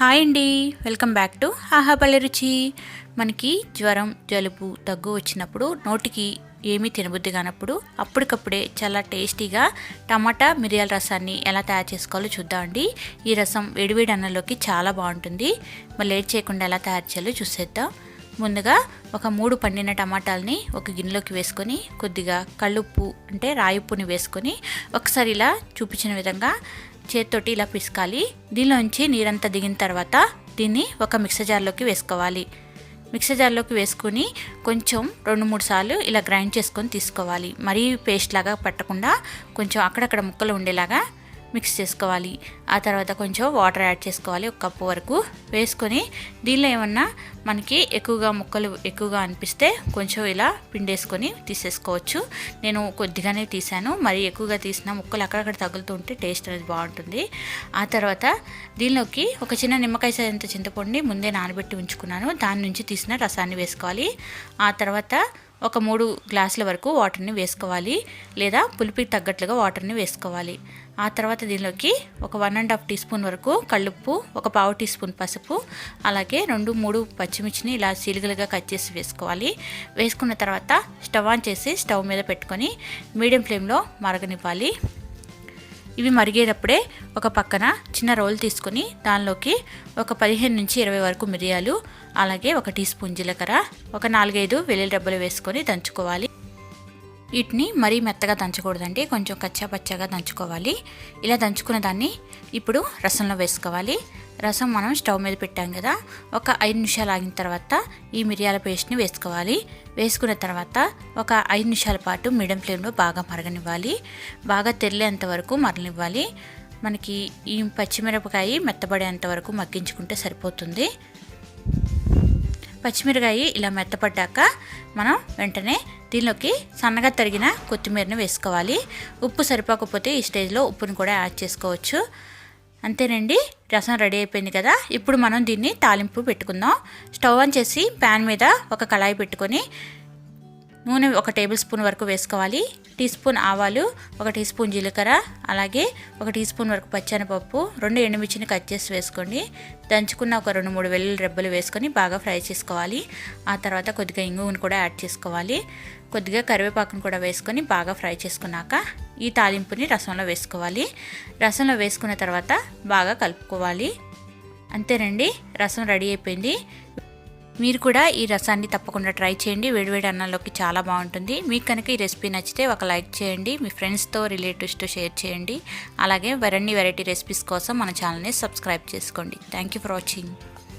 Hi అండి, welcome back to ఆహా పల్లె రుచి. మనకి జ్వరం, జలుబు, దగ్గు వచ్చినప్పుడు నోటికి ఏమీ తినబుద్ధి కానప్పుడు అప్పటికప్పుడే చాలా టేస్టీగా టమాటా మిరియాల రసాన్ని ఎలా తయారు చేసుకోవాలో చూద్దామండి. ఈ రసం వేడివేడి అన్నంలోకి చాలా బాగుంటుంది. మరి లేట్ చేయకుండా ఎలా తయారు చేయాలో చూసేద్దాం. ముందుగా ఒక 3 పండిన టమాటాలని ఒక గిన్నెలోకి వేసుకొని కొద్దిగా కళ్ళుప్పు అంటే రాయి ఉప్పుని వేసుకొని ఒకసారి ఇలా చూపించిన విధంగా చేతితోటి ఇలా పిసకాలి. దీనిలోంచి నీరంతా దిగిన తర్వాత దీన్ని ఒక మిక్సర్ జార్లోకి వేసుకోవాలి. మిక్సర్ జార్లోకి వేసుకొని కొంచెం 2-3 సార్లు ఇలా గ్రైండ్ చేసుకొని తీసుకోవాలి. మరీ పేస్ట్ లాగా పట్టకుండా కొంచెం అక్కడక్కడ ముక్కలు ఉండేలాగా మిక్స్ చేసుకోవాలి. ఆ తర్వాత కొంచెం వాటర్ యాడ్ చేసుకోవాలి, 1 కప్పు వరకు వేసుకొని దీనిలో ఏమన్నా మనకి ముక్కలు ఎక్కువగా అనిపిస్తే కొంచెం ఇలా పిండేసుకొని తీసేసుకోవచ్చు. నేను కొద్దిగానే తీసాను, మరి ఎక్కువగా తీసిన ముక్కలు అక్కడక్కడ తగులుతూ ఉంటే టేస్ట్ అనేది బాగుంటుంది. ఆ తర్వాత దీనిలోకి ఒక చిన్న నిమ్మకాయ సైజంత చింతపండుని ముందే నానబెట్టి ఉంచుకున్నాను, దాని నుంచి తీసిన రసాన్ని వేసుకోవాలి. ఆ తర్వాత ఒక 3 గ్లాసుల వరకు వాటర్ని వేసుకోవాలి, లేదా పులిపికి తగ్గట్లుగా వాటర్ని వేసుకోవాలి. ఆ తర్వాత దీనిలోకి ఒక 1.5 టీ స్పూన్ వరకు కళ్ళుప్పు, ఒక 1/2 టీ స్పూన్ పసుపు, అలాగే 2-3 పచ్చిమిర్చిని ఇలా సీలుగులుగా కట్ చేసి వేసుకోవాలి. వేసుకున్న తర్వాత స్టవ్ ఆన్ చేసి స్టవ్ మీద పెట్టుకొని మీడియం ఫ్లేమ్లో మరగనివ్వాలి. ఇవి మరిగేటప్పుడే ఒక పక్కన చిన్న రోల్ తీసుకొని దానిలోకి ఒక 15 నుంచి 20 వరకు మిరియాలు, అలాగే 1 టీ స్పూన్ జీలకర్ర, ఒక 4-5 వెల్లుల్లి రెబ్బలు వేసుకొని దంచుకోవాలి. వీటిని మరీ మెత్తగా దంచకూడదండి, కొంచెం కచ్చా పచ్చాగా దంచుకోవాలి. ఇలా దంచుకున్న దాన్ని ఇప్పుడు రసంలో వేసుకోవాలి. రసం మనం స్టవ్ మీద పెట్టాం కదా, ఒక 5 నిమిషాలు ఆగిన తర్వాత ఈ మిరియాల పేస్ట్ని వేసుకోవాలి. వేసుకున్న తర్వాత ఒక 5 నిమిషాల పాటు మీడియం ఫ్లేమ్లో బాగా మరగనివ్వాలి. బాగా తెల్లేంత వరకు మరగనివ్వాలి. మనకి ఈ పచ్చిమిరపకాయ మెత్తబడేంత వరకు మగ్గించుకుంటే సరిపోతుంది. పచ్చిమిరకాయ ఇలా మెత్తపడ్డాక మనం వెంటనే దీనిలోకి సన్నగా తరిగిన కొత్తిమీరని వేసుకోవాలి. ఉప్పు సరిపోకపోతే ఈ స్టేజ్లో ఉప్పుని కూడా యాడ్ చేసుకోవచ్చు. అంతేనండి, రసం రెడీ అయిపోయింది కదా. ఇప్పుడు మనం దీన్ని తాలింపు పెట్టుకుందాం. స్టవ్ ఆన్ చేసి ప్యాన్ మీద ఒక కళాయి పెట్టుకొని నూనె 1 టేబుల్ స్పూన్ వరకు వేసుకోవాలి. టీ స్పూన్ ఆవాలు, 1 టీ స్పూన్ జీలకర్ర, అలాగే 1 టీ స్పూన్ వరకు పచ్చెనపప్పు, 2 ఎండుమిర్చిని కట్ చేసి వేసుకోండి. దంచుకున్న ఒక 2-3 వెల్లుల్లి రెబ్బలు వేసుకొని బాగా ఫ్రై చేసుకోవాలి. ఆ తర్వాత కొద్దిగా ఇంగువను కూడా యాడ్ చేసుకోవాలి. కొద్దిగా కరివేపాకును కూడా వేసుకొని బాగా ఫ్రై చేసుకున్నాక ఈ తాలింపుని రసంలో వేసుకోవాలి. రసంలో వేసుకున్న తర్వాత బాగా కలుపుకోవాలి. అంతేనండి, రసం రెడీ అయిపోయింది. మీరు కూడా ఈ రసాన్ని తప్పకుండా ట్రై చేయండి. వేడివేడి అన్నంలోకి చాలా బాగుంటుంది. మీకు కనుక ఈ రెసిపీ నచ్చితే ఒక లైక్ చేయండి, మీ ఫ్రెండ్స్తో రిలేటివ్స్తో షేర్ చేయండి. అలాగే మరిన్ని వెరైటీ రెసిపీస్ కోసం మన ఛానల్ని సబ్స్క్రైబ్ చేసుకోండి. Thank you for watching.